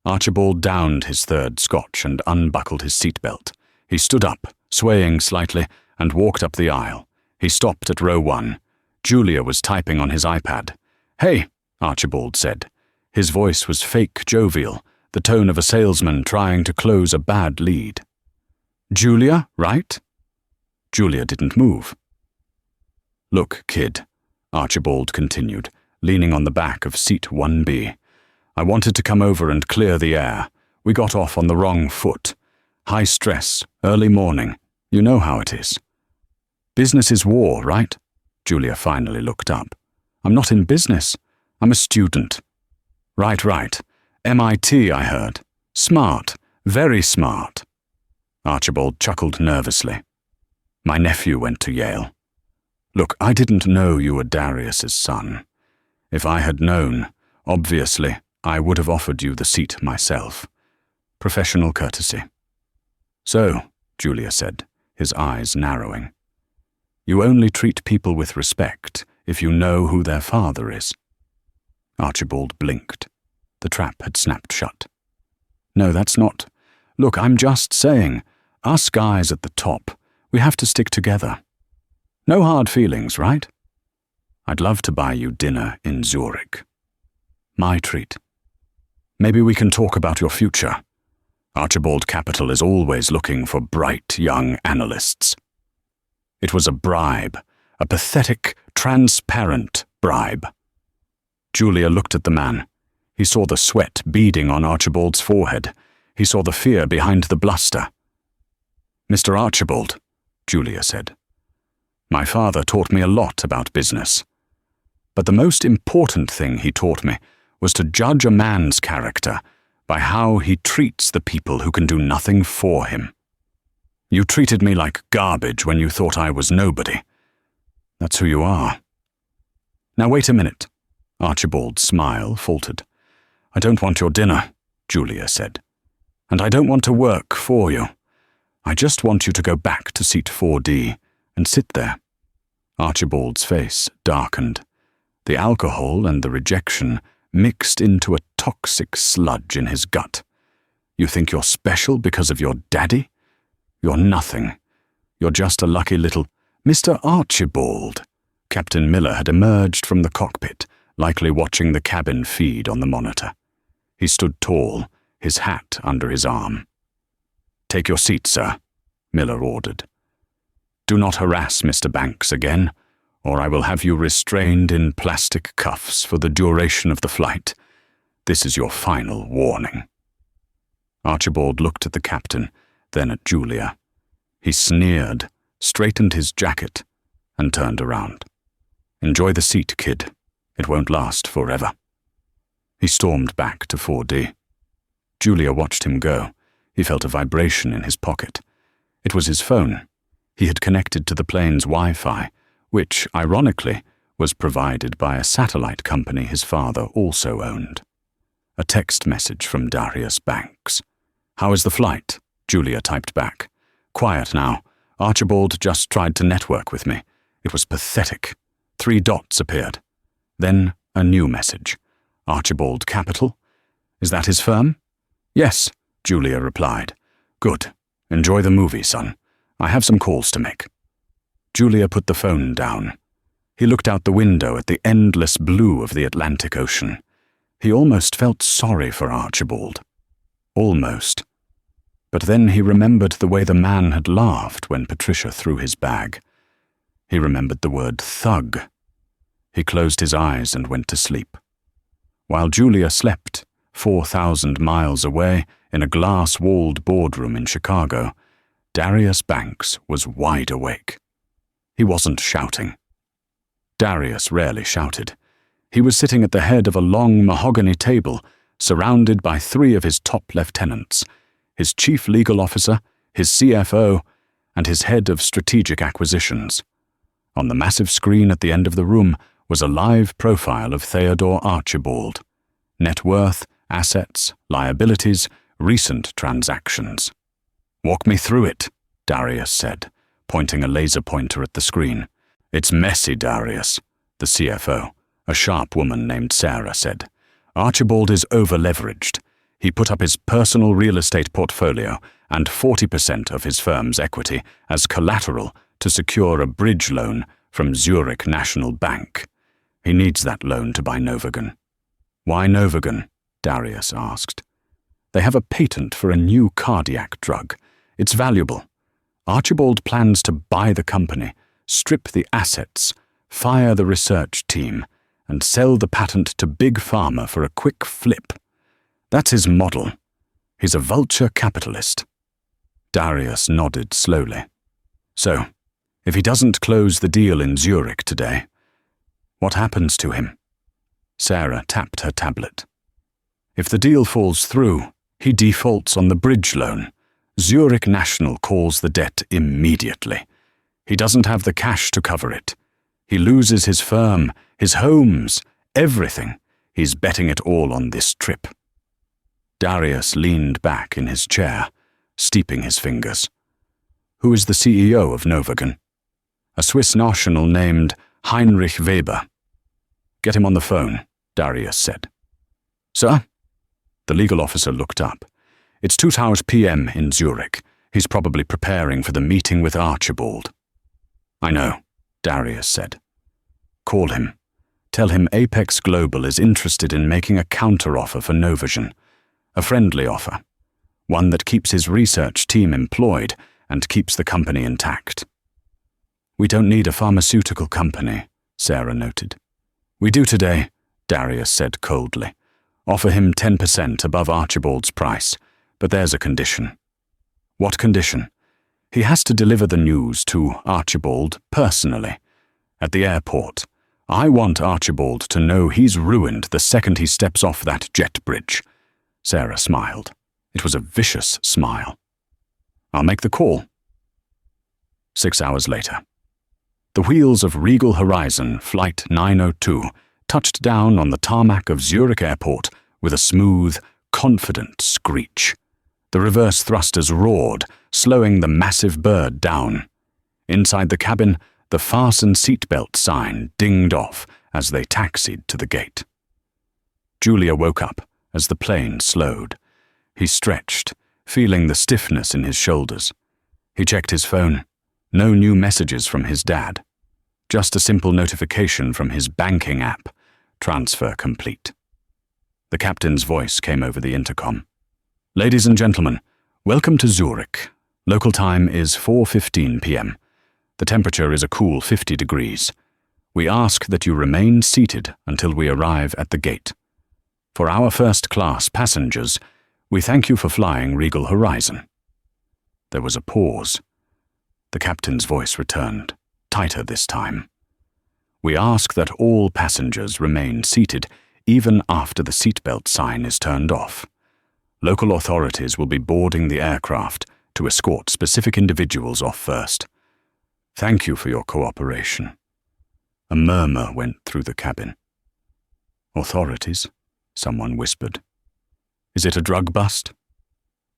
Archibald downed his third scotch and unbuckled his seatbelt. He stood up, swaying slightly, and walked up the aisle. He stopped at row 1. Julia was typing on his iPad. "Hey," Archibald said. His voice was fake jovial, the tone of a salesman trying to close a bad lead. "Julia, right?" Julia didn't move. "Look, kid," Archibald continued, leaning on the back of seat 1B. "I wanted to come over and clear the air. We got off on the wrong foot. High stress, early morning. You know how it is." "Business is war, right?" Julia finally looked up. "I'm not in business. I'm a student." Right. MIT, I heard. Smart, very smart." Archibald chuckled nervously. "My nephew went to Yale. Look, I didn't know you were Darius's son. If I had known, obviously, I would have offered you the seat myself. Professional courtesy." "So," Julia said, his eyes narrowing, "you only treat people with respect if you know who their father is." Archibald blinked. The trap had snapped shut. "No, that's not. Look, I'm just saying, us guys at the top, we have to stick together. No hard feelings, right? I'd love to buy you dinner in Zurich. My treat. Maybe we can talk about your future. Archibald Capital is always looking for bright young analysts." It was a bribe, a pathetic, transparent bribe. Julia looked at the man. He saw the sweat beading on Archibald's forehead. He saw the fear behind the bluster. "Mr. Archibald," Julia said, "my father taught me a lot about business. But the most important thing he taught me was to judge a man's character by how he treats the people who can do nothing for him. You treated me like garbage when you thought I was nobody. That's who you are." "Now wait a minute." Archibald's smile faltered. "I don't want your dinner," Julia said. "And I don't want to work for you. I just want you to go back to seat 4D and sit there." Archibald's face darkened. The alcohol and the rejection mixed into a toxic sludge in his gut. "You think you're special because of your daddy? You're nothing. You're just a lucky little—" "Mr. Archibald, Captain Miller had emerged from the cockpit, likely watching the cabin feed on the monitor. He stood tall, his hat under his arm. "Take your seat, sir," Miller ordered. "Do not harass Mr. Banks again, or I will have you restrained in plastic cuffs for the duration of the flight. This is your final warning." Archibald looked at the captain, then at Julia. He sneered, straightened his jacket, and turned around. "Enjoy the seat, kid. It won't last forever." He stormed back to 4D. Julia watched him go. He felt a vibration in his pocket. It was his phone. He had connected to the plane's Wi-Fi, which, ironically, was provided by a satellite company his father also owned. A text message from Darius Banks. "How is the flight?" Julia typed back. "Quiet now. Archibald just tried to network with me. It was pathetic." 3 dots appeared. Then a new message. "Archibald Capital? Is that his firm?" "Yes," Julia replied. "Good. Enjoy the movie, son. I have some calls to make." Julia put the phone down. He looked out the window at the endless blue of the Atlantic Ocean. He almost felt sorry for Archibald. Almost. But then he remembered the way the man had laughed when Patricia threw his bag. He remembered the word thug. He closed his eyes and went to sleep. While Julia slept, 4,000 miles away, in a glass-walled boardroom in Chicago, Darius Banks was wide awake. He wasn't shouting. Darius rarely shouted. He was sitting at the head of a long mahogany table, surrounded by 3 of his top lieutenants, his chief legal officer, his CFO, and his head of strategic acquisitions. On the massive screen at the end of the room was a live profile of Theodore Archibald. Net worth, assets, liabilities, recent transactions. "Walk me through it," Darius said, pointing a laser pointer at the screen. "It's messy, Darius," the CFO, a sharp woman named Sarah, said. "Archibald is over-leveraged. He put up his personal real estate portfolio and 40% of his firm's equity as collateral to secure a bridge loan from Zurich National Bank. He needs that loan to buy Novigan." "Why Novigan?" Darius asked. "They have a patent for a new cardiac drug. It's valuable. Archibald plans to buy the company, strip the assets, fire the research team, and sell the patent to Big Pharma for a quick flip. That's his model. He's a vulture capitalist." Darius nodded slowly. "So, if he doesn't close the deal in Zurich today, what happens to him?" Sarah tapped her tablet. "If the deal falls through, he defaults on the bridge loan. Zurich National calls the debt immediately. He doesn't have the cash to cover it. He loses his firm, his homes, everything. He's betting it all on this trip." Darius leaned back in his chair, steeping his fingers. "Who is the CEO of Novigan?" "A Swiss national named Heinrich Weber." "Get him on the phone," Darius said. "Sir?" The legal officer looked up. "It's 2 hours p.m. in Zurich. He's probably preparing for the meeting with Archibald." "I know," Darius said. "Call him. Tell him Apex Global is interested in making a counteroffer for Novision. A friendly offer. One that keeps his research team employed and keeps the company intact." "We don't need a pharmaceutical company," Sarah noted. "We do today," Darius said coldly. "Offer him 10% above Archibald's price, but there's a condition." "What condition?" "He has to deliver the news to Archibald personally. At the airport. I want Archibald to know he's ruined the second he steps off that jet bridge." Sarah smiled. It was a vicious smile. "I'll make the call." 6 hours later. The wheels of Regal Horizon Flight 902 touched down on the tarmac of Zurich Airport with a smooth, confident screech. The reverse thrusters roared, slowing the massive bird down. Inside the cabin, the fasten seatbelt sign dinged off as they taxied to the gate. Julia woke up as the plane slowed. He stretched, feeling the stiffness in his shoulders. He checked his phone. No new messages from his dad. Just a simple notification from his banking app. Transfer complete. The captain's voice came over the intercom. Ladies and gentlemen, welcome to Zurich. Local time is 4:15 p.m. The temperature is a cool 50 degrees. We ask that you remain seated until we arrive at the gate. For our first-class passengers, we thank you for flying Regal Horizon. There was a pause. The captain's voice returned, tighter this time. We ask that all passengers remain seated even after the seatbelt sign is turned off. Local authorities will be boarding the aircraft to escort specific individuals off first. Thank you for your cooperation. A murmur went through the cabin. Authorities? Someone whispered. Is it a drug bust?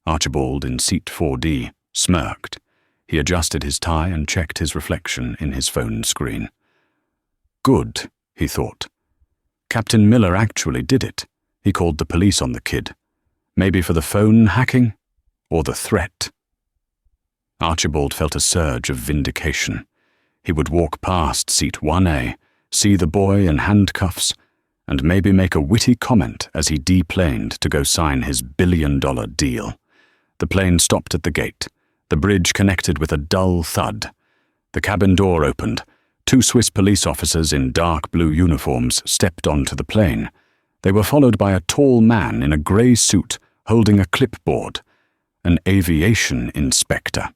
Archibald, in seat 4D, smirked. He adjusted his tie and checked his reflection in his phone screen. Good, he thought. Captain Miller actually did it. He called the police on the kid. Maybe for the phone hacking? Or the threat? Archibald felt a surge of vindication. He would walk past seat 1A, see the boy in handcuffs, and maybe make a witty comment as he deplaned to go sign his billion-dollar deal. The plane stopped at the gate. The bridge connected with a dull thud. The cabin door opened. 2 Swiss police officers in dark blue uniforms stepped onto the plane. They were followed by a tall man in a grey suit holding a clipboard, an aviation inspector.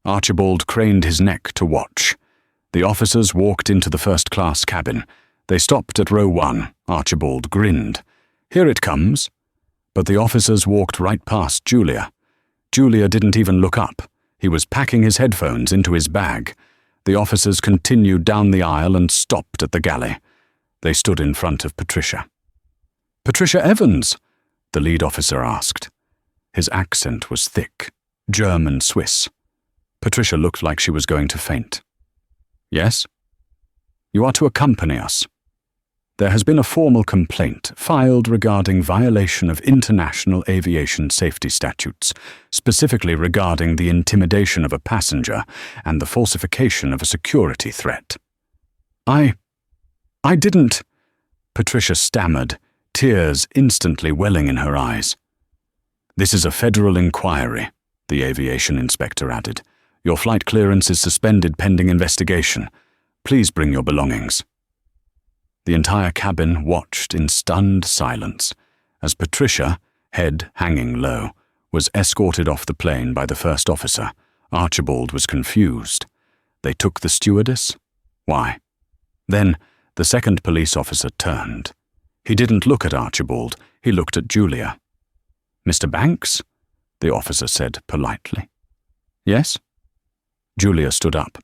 Archibald craned his neck to watch. The officers walked into the first-class cabin. They stopped at row 1. Archibald grinned. Here it comes. But the officers walked right past Julia. Julia didn't even look up. He was packing his headphones into his bag. The officers continued down the aisle and stopped at the galley. They stood in front of Patricia. Patricia Evans? The lead officer asked. His accent was thick, German-Swiss. Patricia looked like she was going to faint. Yes? You are to accompany us. There has been a formal complaint filed regarding violation of international aviation safety statutes, specifically regarding the intimidation of a passenger and the falsification of a security threat. I didn't, Patricia stammered, tears instantly welling in her eyes. This is a federal inquiry, the aviation inspector added. Your flight clearance is suspended pending investigation. Please bring your belongings. The entire cabin watched in stunned silence as Patricia, head hanging low, was escorted off the plane by the first officer. Archibald was confused. They took the stewardess? Why? Then the second police officer turned. He didn't look at Archibald. He looked at Julia. Mr. Banks? The officer said politely. Yes? Julia stood up.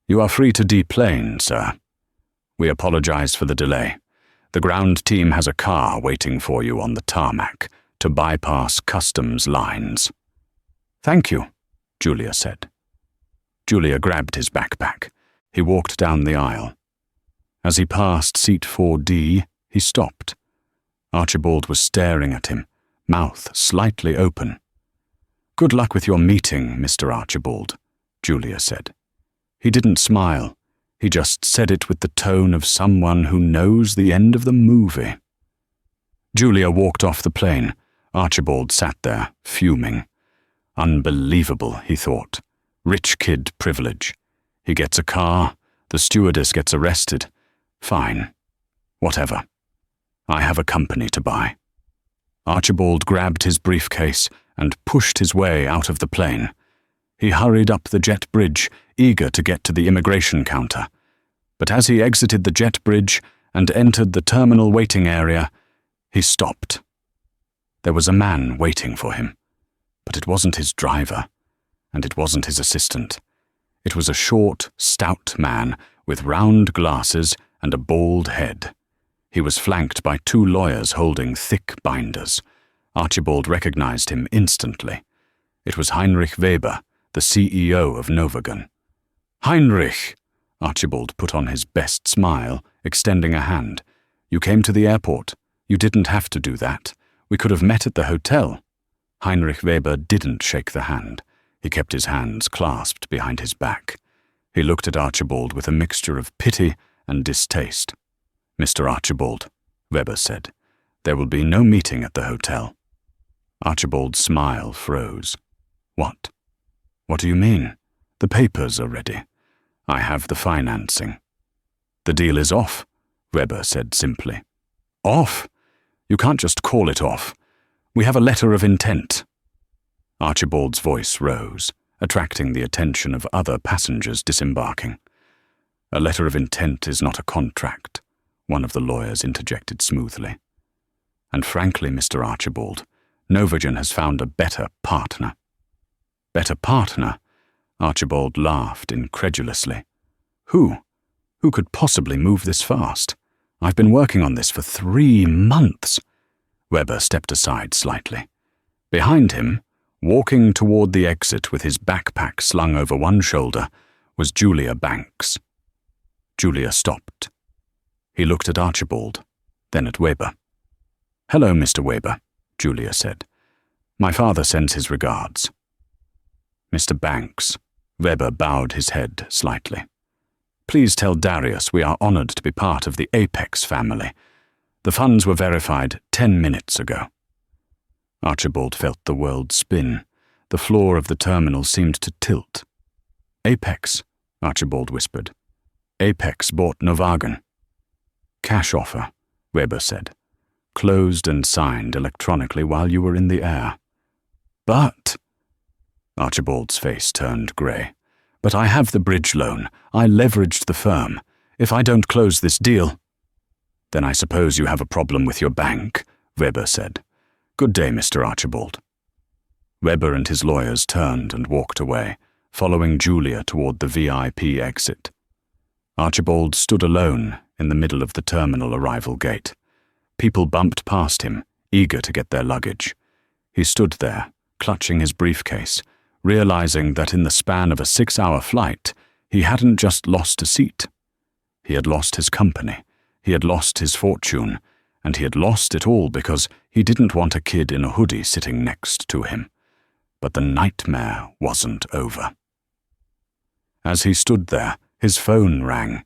You are free to deplane, sir. We apologize for the delay. The ground team has a car waiting for you on the tarmac to bypass customs lines. Thank you, Julia said. Julia grabbed his backpack. He walked down the aisle. As he passed seat 4D, he stopped. Archibald was staring at him, mouth slightly open. Good luck with your meeting, Mr. Archibald, Julia said. He didn't smile. He just said it with the tone of someone who knows the end of the movie. Julia walked off the plane. Archibald sat there, fuming. Unbelievable, he thought. Rich kid privilege. He gets a car. The stewardess gets arrested. Fine. Whatever. I have a company to buy. Archibald grabbed his briefcase and pushed his way out of the plane. He hurried up the jet bridge, eager to get to the immigration counter. But as he exited the jet bridge and entered the terminal waiting area, he stopped. There was a man waiting for him, but it wasn't his driver, and it wasn't his assistant. It was a short, stout man with round glasses and a bald head. He was flanked by 2 lawyers holding thick binders. Archibald recognized him instantly. It was Heinrich Weber, the CEO of Novagon. Heinrich! Archibald put on his best smile, extending a hand. You came to the airport. You didn't have to do that. We could have met at the hotel. Heinrich Weber didn't shake the hand. He kept his hands clasped behind his back. He looked at Archibald with a mixture of pity and distaste. "Mr. Archibald," Weber said, "there will be no meeting at the hotel." Archibald's smile froze. "What? What do you mean? The papers are ready. I have the financing." "The deal is off," Weber said simply. "Off? You can't just call it off. We have a letter of intent." Archibald's voice rose, attracting the attention of other passengers disembarking. "A letter of intent is not a contract," one of the lawyers interjected smoothly. "And frankly, Mr. Archibald, Novagen has found a better partner." "Better partner?" Archibald laughed incredulously. "Who? Who could possibly move this fast? I've been working on this for 3 months." Weber stepped aside slightly. Behind him, walking toward the exit with his backpack slung over one shoulder, was Julia Banks. Julia stopped. He looked at Archibald, then at Weber. "Hello, Mr. Weber," Julia said. "My father sends his regards." "Mr. Banks," Weber bowed his head slightly. "Please tell Darius we are honored to be part of the Apex family. The funds were verified 10 minutes ago." Archibald felt the world spin. The floor of the terminal seemed to tilt. "Apex," Archibald whispered. "Apex bought Novagen." "Cash offer," Weber said. "Closed and signed electronically while you were in the air." "But—" Archibald's face turned grey. "But I have the bridge loan. I leveraged the firm. If I don't close this deal—" "Then I suppose you have a problem with your bank," Weber said. "Good day, Mr. Archibald." Weber and his lawyers turned and walked away, following Julia toward the VIP exit. Archibald stood alone in the middle of the terminal arrival gate. People bumped past him, eager to get their luggage. He stood there, clutching his briefcase, realizing that in the span of a 6-hour flight, he hadn't just lost a seat. He had lost his company, he had lost his fortune, and he had lost it all because he didn't want a kid in a hoodie sitting next to him. But the nightmare wasn't over. As he stood there, his phone rang.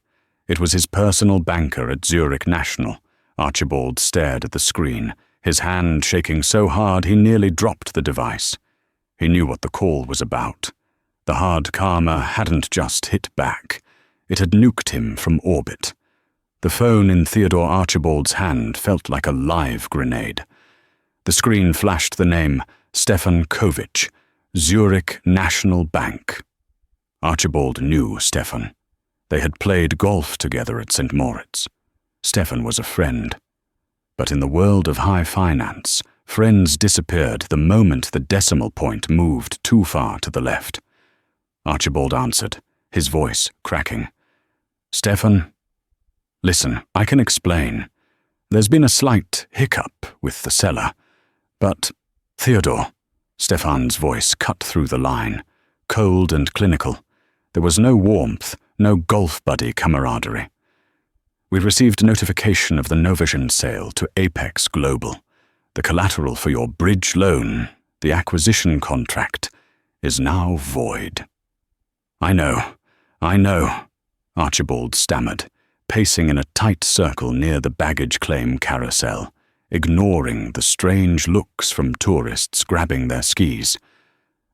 It was his personal banker at Zurich National. Archibald stared at the screen, his hand shaking so hard he nearly dropped the device. He knew what the call was about. The hard karma hadn't just hit back. It had nuked him from orbit. The phone in Theodore Archibald's hand felt like a live grenade. The screen flashed the name Stefan Kovic, Zurich National Bank. Archibald knew Stefan. They had played golf together at St. Moritz. Stefan was a friend. But in the world of high finance, friends disappeared the moment the decimal point moved too far to the left. Archibald answered, his voice cracking. "Stefan, listen, I can explain. There's been a slight hiccup with the seller. But, Theodore," Stefan's voice cut through the line, cold and clinical. There was no warmth, no golf buddy camaraderie. "We received notification of the Novagen sale to Apex Global. The collateral for your bridge loan, the acquisition contract, is now void." I know, Archibald stammered, pacing in a tight circle near the baggage claim carousel, ignoring the strange looks from tourists grabbing their skis.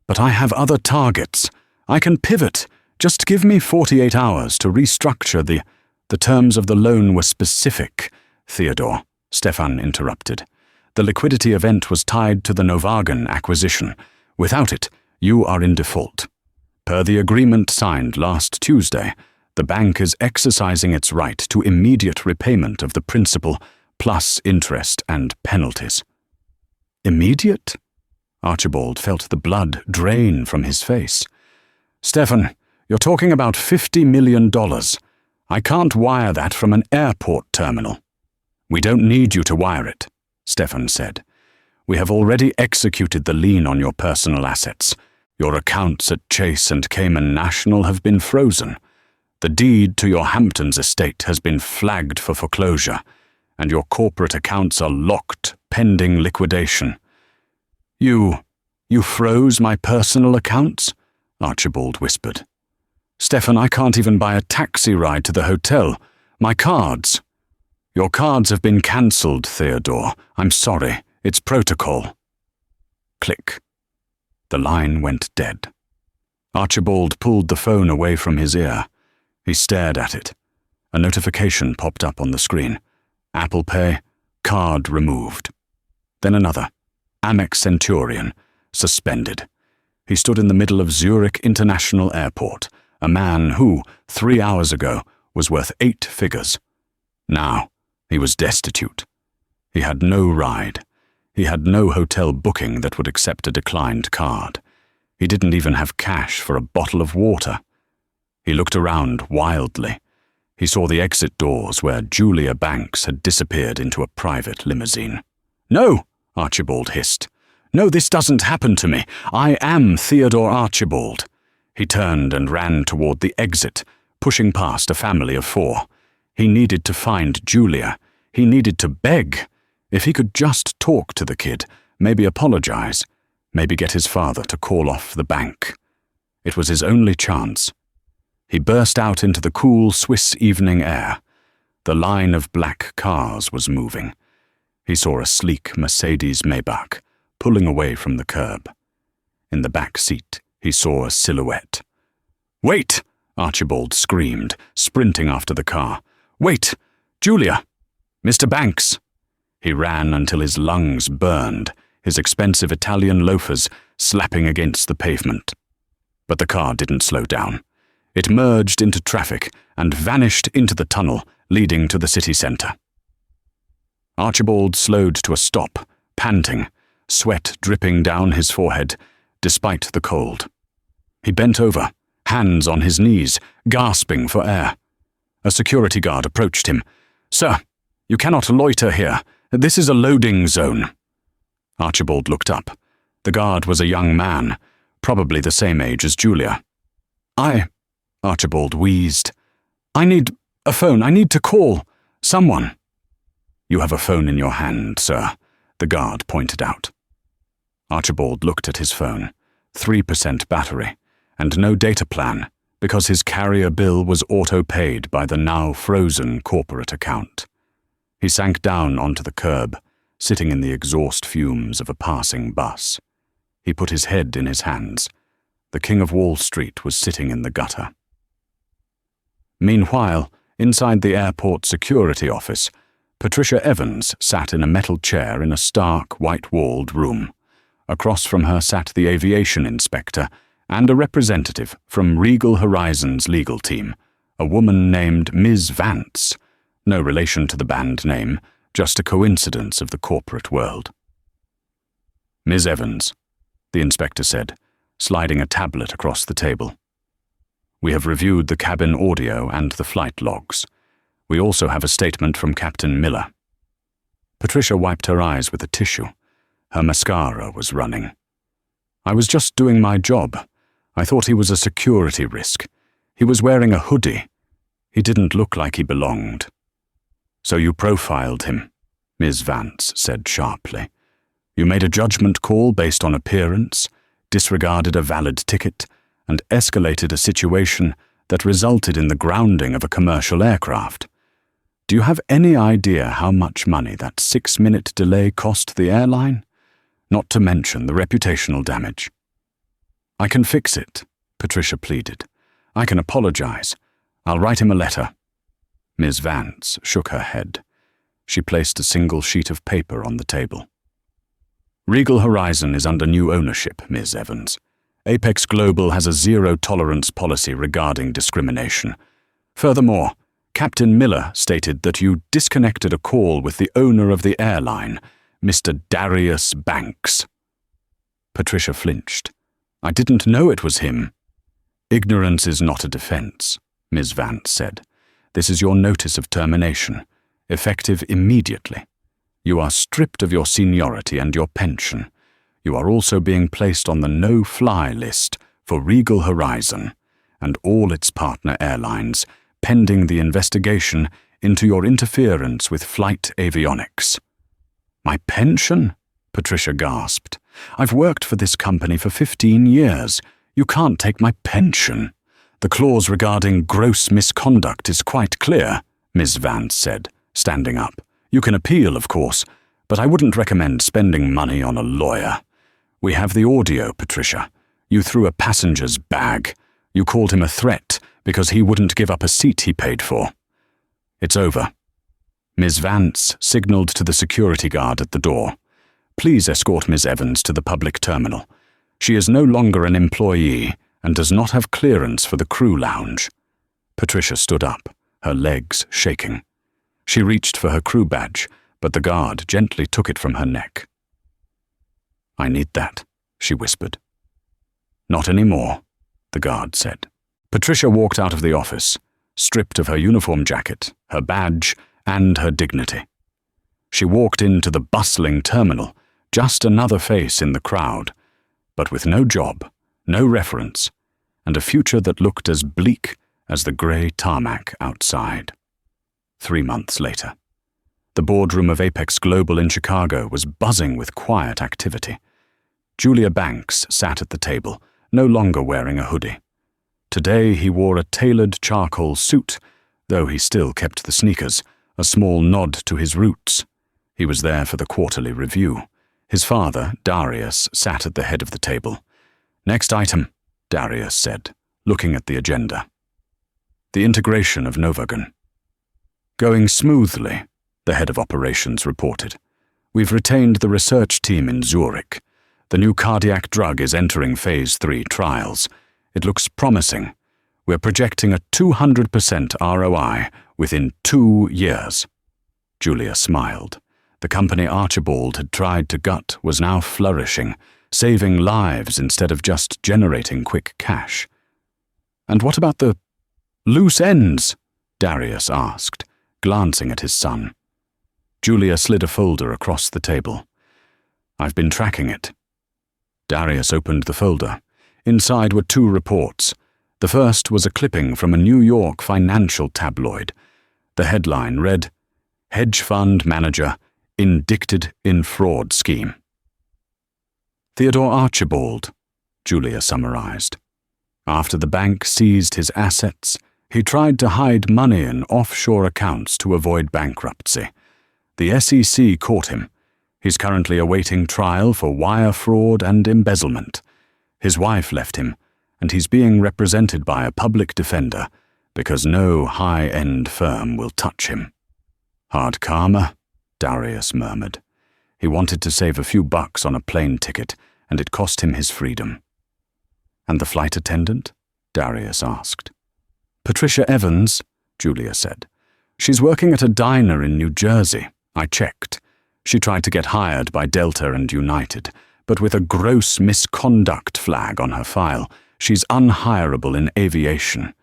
"But I have other targets. I can pivot. Just give me 48 hours to restructure the terms of the loan were specific, Theodore," Stefan interrupted. "The liquidity event was tied to the Novagen acquisition. Without it, you are in default. Per the agreement signed last Tuesday, the bank is exercising its right to immediate repayment of the principal, plus interest and penalties." "Immediate?" Archibald felt the blood drain from his face. "Stefan, you're talking about $50 million. I can't wire that from an airport terminal." "We don't need you to wire it," Stefan said. "We have already executed the lien on your personal assets. Your accounts at Chase and Cayman National have been frozen. The deed to your Hamptons estate has been flagged for foreclosure, and your corporate accounts are locked pending liquidation." You froze my personal accounts?" Archibald whispered. Stefan, I can't even buy a taxi ride to the hotel. My cards. Your cards have been cancelled, Theodore. I'm sorry. It's protocol. Click. The line went dead. Archibald pulled the phone away from his ear. He stared at it. A notification popped up on the screen. Apple Pay, card removed. Then another. Amex Centurion, suspended. He stood in the middle of Zurich International Airport, a man who, 3 hours ago, was worth 8 figures. Now, he was destitute. He had no ride. He had no hotel booking that would accept a declined card. He didn't even have cash for a bottle of water. He looked around wildly. He saw the exit doors where Julia Banks had disappeared into a private limousine. "No!" Archibald hissed. "No, this doesn't happen to me. I am Theodore Archibald." He turned and ran toward the exit, pushing past a family of 4. He needed to find Julia. He needed to beg. If he could just talk to the kid, maybe apologize, maybe get his father to call off the bank. It was his only chance. He burst out into the cool Swiss evening air. The line of black cars was moving. He saw a sleek Mercedes Maybach pulling away from the curb. In the back seat, he saw a silhouette. "Wait!" Archibald screamed, sprinting after the car. "Wait! Julia! Mr. Banks!" He ran until his lungs burned, his expensive Italian loafers slapping against the pavement. But the car didn't slow down. It merged into traffic and vanished into the tunnel leading to the city centre. Archibald slowed to a stop, panting, sweat dripping down his forehead, despite the cold. He bent over, hands on his knees, gasping for air. A security guard approached him. "Sir, you cannot loiter here. This is a loading zone." Archibald looked up. The guard was a young man, probably the same age as Julia. Archibald wheezed. "I need a phone. I need to call someone." "You have a phone in your hand, sir," the guard pointed out. Archibald looked at his phone. 3% battery, and no data plan, because his carrier bill was auto-paid by the now-frozen corporate account. He sank down onto the curb, sitting in the exhaust fumes of a passing bus. He put his head in his hands. The King of Wall Street was sitting in the gutter. Meanwhile, inside the airport security office, Patricia Evans sat in a metal chair in a stark, white-walled room. Across from her sat the aviation inspector and a representative from Regal Horizon's legal team, a woman named Ms. Vance. No relation to the band name, just a coincidence of the corporate world. "Ms. Evans," the inspector said, sliding a tablet across the table. "We have reviewed the cabin audio and the flight logs. We also have a statement from Captain Miller." Patricia wiped her eyes with a tissue. Her mascara was running. "I was just doing my job. I thought he was a security risk. He was wearing a hoodie. He didn't look like he belonged." "So you profiled him," Ms. Vance said sharply. "You made a judgment call based on appearance, disregarded a valid ticket, and escalated a situation that resulted in the grounding of a commercial aircraft. Do you have any idea how much money that 6-minute delay cost the airline? Not to mention the reputational damage." "I can fix it," Patricia pleaded. "I can apologize. I'll write him a letter." Ms. Vance shook her head. She placed a single sheet of paper on the table. "Regal Horizon is under new ownership, Ms. Evans. Apex Global has a zero-tolerance policy regarding discrimination. Furthermore, Captain Miller stated that you disconnected a call with the owner of the airline, Mr. Darius Banks." Patricia flinched. "I didn't know it was him." "Ignorance is not a defense," Ms. Vance said. "This is your notice of termination, effective immediately. You are stripped of your seniority and your pension. You are also being placed on the no-fly list for Regal Horizon and all its partner airlines, pending the investigation into your interference with flight avionics." "My pension?" Patricia gasped. "I've worked for this company for 15 years. You can't take my pension." The clause regarding gross misconduct is quite clear, Ms. Vance said, standing up. You can appeal, of course, but I wouldn't recommend spending money on a lawyer. We have the audio, Patricia. You threw a passenger's bag. You called him a threat because he wouldn't give up a seat he paid for. It's over. Ms. Vance signaled to the security guard at the door. Please escort Ms. Evans to the public terminal. She is no longer an employee and does not have clearance for the crew lounge. Patricia stood up, her legs shaking. She reached for her crew badge, but the guard gently took it from her neck. I need that, she whispered. Not anymore, the guard said. Patricia walked out of the office, stripped of her uniform jacket, her badge, and her dignity. She walked into the bustling terminal, just another face in the crowd, but with no job, no reference, and a future that looked as bleak as the grey tarmac outside. 3 months later. The boardroom of Apex Global in Chicago was buzzing with quiet activity. Julia Banks sat at the table, no longer wearing a hoodie. Today he wore a tailored charcoal suit, though he still kept the sneakers, a small nod to his roots. He was there for the quarterly review. His father, Darius, sat at the head of the table. Next item, Darius said, looking at the agenda. The integration of Novagon. Going smoothly, the head of operations reported. We've retained the research team in Zurich. The new cardiac drug is entering phase 3 trials. It looks promising. We're projecting a 200% ROI within 2 years. Julia smiled. The company Archibald had tried to gut was now flourishing, saving lives instead of just generating quick cash. And what about the loose ends? Darius asked, glancing at his son. Julia slid a folder across the table. I've been tracking it. Darius opened the folder. Inside were 2 reports. The first was a clipping from a New York financial tabloid. The headline read, Hedge Fund Manager Indicted in Fraud Scheme. Theodore Archibald, Julia summarized. After the bank seized his assets, he tried to hide money in offshore accounts to avoid bankruptcy. The SEC caught him. He's currently awaiting trial for wire fraud and embezzlement. His wife left him, and he's being represented by a public defender because no high-end firm will touch him. Hard karma, Darius murmured. He wanted to save a few bucks on a plane ticket, and it cost him his freedom. And the flight attendant? Darius asked. Patricia Evans, Julia said. She's working at a diner in New Jersey. I checked. She tried to get hired by Delta and United, but with a gross misconduct flag on her file, she's unhirable in aviation.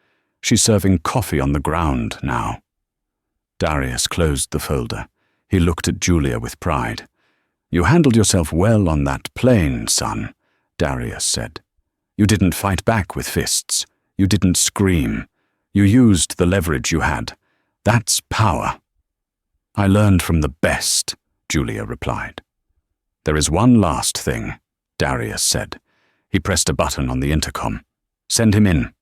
She's serving coffee on the ground now. Darius closed the folder. He looked at Julia with pride. You handled yourself well on that plane, son, Darius said. You didn't fight back with fists. You didn't scream. You used the leverage you had. That's power. I learned from the best, Julia replied. There is one last thing, Darius said. He pressed a button on the intercom. Send him in.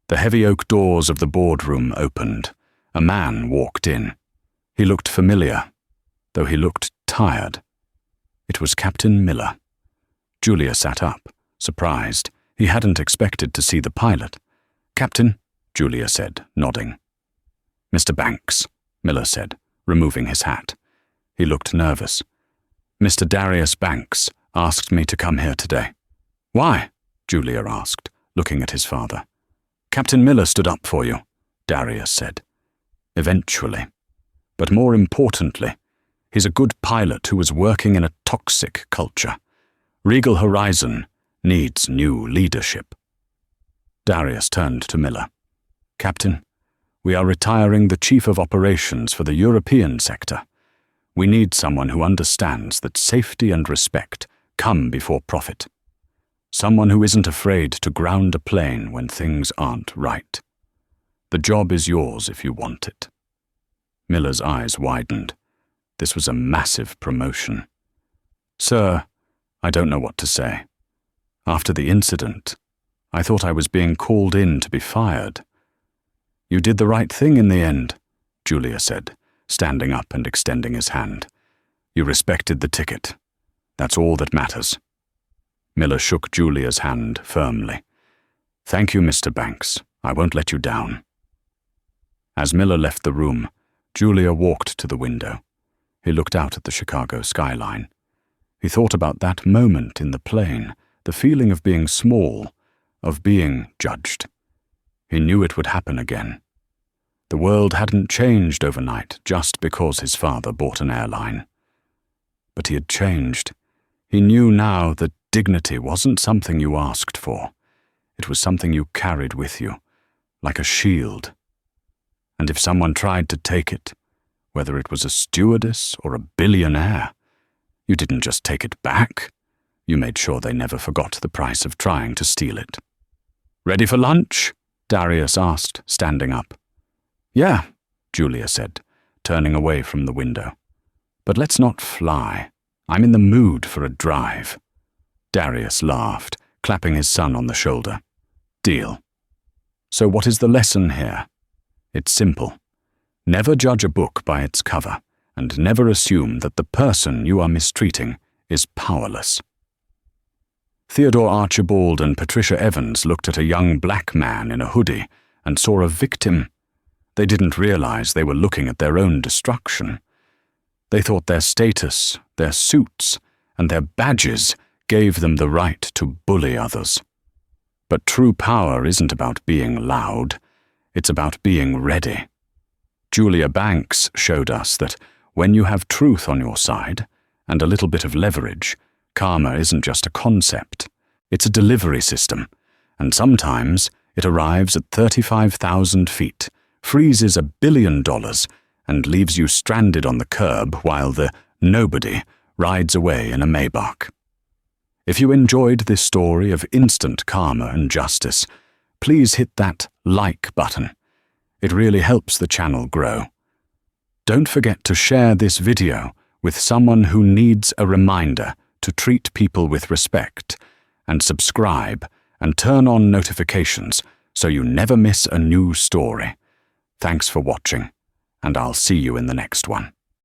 The heavy oak doors of the boardroom opened. A man walked in. He looked familiar, though he looked tired. It was Captain Miller. Julia sat up, surprised. He hadn't expected to see the pilot. Captain, Julia said, nodding. Mr. Banks, Miller said, removing his hat. He looked nervous. Mr. Darius Banks asked me to come here today. Why? Julia asked, looking at his father. Captain Miller stood up for you, Darius said. Eventually. But more importantly, he's a good pilot who was working in a toxic culture. Regal Horizon needs new leadership. Darius turned to Miller. Captain, we are retiring the Chief of Operations for the European sector. We need someone who understands that safety and respect come before profit. Someone who isn't afraid to ground a plane when things aren't right. The job is yours if you want it. Miller's eyes widened. This was a massive promotion. Sir, I don't know what to say. After the incident, I thought I was being called in to be fired." "You did the right thing in the end," Julia said, standing up and extending his hand. "You respected the ticket. That's all that matters." Miller shook Julia's hand firmly. "Thank you, Mr. Banks. I won't let you down." As Miller left the room, Julia walked to the window. He looked out at the Chicago skyline. He thought about that moment in the plane, the feeling of being small, of being judged. He knew it would happen again. The world hadn't changed overnight just because his father bought an airline. But he had changed. He knew now that dignity wasn't something you asked for. It was something you carried with you, like a shield. And if someone tried to take it, whether it was a stewardess or a billionaire, you didn't just take it back. You made sure they never forgot the price of trying to steal it. "Ready for lunch?" Darius asked, standing up. "Yeah," Julia said, turning away from the window. "But let's not fly. I'm in the mood for a drive." Darius laughed, clapping his son on the shoulder. "Deal." "So what is the lesson here?" It's simple. Never judge a book by its cover, and never assume that the person you are mistreating is powerless. Theodore Archibald and Patricia Evans looked at a young black man in a hoodie and saw a victim. They didn't realize they were looking at their own destruction. They thought their status, their suits, and their badges gave them the right to bully others. But true power isn't about being loud. It's about being ready. Julia Banks showed us that when you have truth on your side and a little bit of leverage, karma isn't just a concept. It's a delivery system, and sometimes it arrives at 35,000 feet, freezes $1 billion, and leaves you stranded on the curb while the nobody rides away in a Maybach. If you enjoyed this story of instant karma and justice, please hit that like button. It really helps the channel grow. Don't forget to share this video with someone who needs a reminder to treat people with respect, and subscribe and turn on notifications so you never miss a new story. Thanks for watching, and I'll see you in the next one.